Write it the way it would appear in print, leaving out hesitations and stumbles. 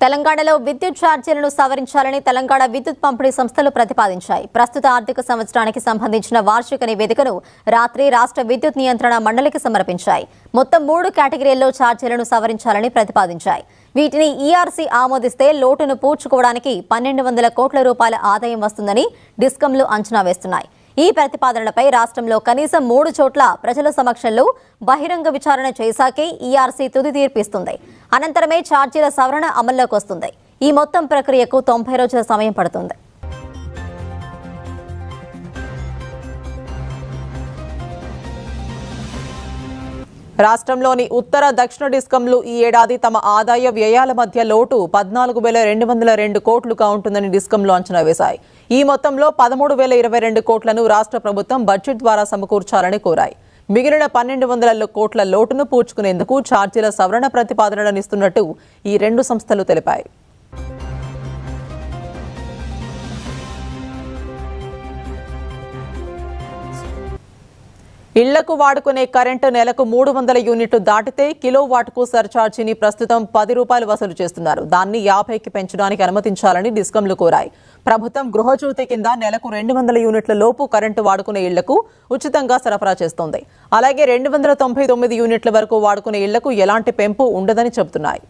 తెలంగాణలో విద్యుత్ ఛార్జీలను సవరించాలని తెలంగాణ విద్యుత్ పంపిణీ సంస్థలు ప్రతిపాదించాయి. ప్రస్తుత ఆర్థిక సంవత్సరానికి సంబంధించిన వార్షిక నివేదికను రాత్రి రాష్ట్ర విద్యుత్ నియంత్రణ మండలికి సమర్పించాయి. మొత్తం 3 కేటగిరీల్లో ఛార్జీలను సవరించాలని ప్రతిపాదించాయి. వీటిని ఈఆర్సీ ఆమోదిస్తే లోటును పూడ్చుకోవడానికి 1200 కోట్ల రూపాయల ఆదాయం వస్తుందని డిస్కంలు అంచనా వేస్తున్నాయి. ఈ ప్రతిపాదనలపై రాష్ట్రంలో కనీసం 3 చోట్ల ప్రజల సమక్షంలో బహిరంగ విచారణ చేశాకే ఈఆర్సీ తుది తీర్పు ఇస్తుంది. అనంతరమే ఛార్జీల సవరణ అమల్లోకి వస్తుంది. ఈ మొత్తం ప్రక్రియకు 90 రోజుల సమయం పడుతుంది. రాష్ట్రంలోని ఉత్తర దక్షిణ డిస్కంలు ఈ ఏడాది తమ ఆదాయ వ్యయాల మధ్య లోటు 14,202 కోట్లుగా ఉంటుందని డిస్కంలు అంచనా వేశాయి. ఈ మొత్తంలో 13,022 కోట్లను రాష్ట్ర ప్రభుత్వం బడ్జెట్ ద్వారా సమకూర్చాలని కోరాయి. మిగిలిన 1,200 కోట్ల లోటును పూడ్చుకునేందుకు ఛార్జీల సవరణ ప్రతిపాదనలను ఇస్తున్నట్టు ఈ 2 సంస్థలు తెలిపాయి. ఇళ్లకు వాడుకునే కరెంటు నెలకు 300 యూనిట్లు దాటితే కిలోవాట్కు సర్ఛార్జీని ప్రస్తుతం 10 రూపాయలు వసూలు చేస్తున్నారు. దాన్ని 50కి పెంచడానికి అనుమతించాలని డిస్కంలు కోరాయి. ప్రభుత్వం గృహజ్యోతి కింద నెలకు 200 యూనిట్ల లోపు కరెంటు వాడుకునే ఇళ్లకు ఉచితంగా సరఫరా చేస్తోంది. అలాగే 299 యూనిట్ల వరకు వాడుకునే ఇళ్లకు ఎలాంటి పెంపు ఉండదని చెబుతున్నాయి.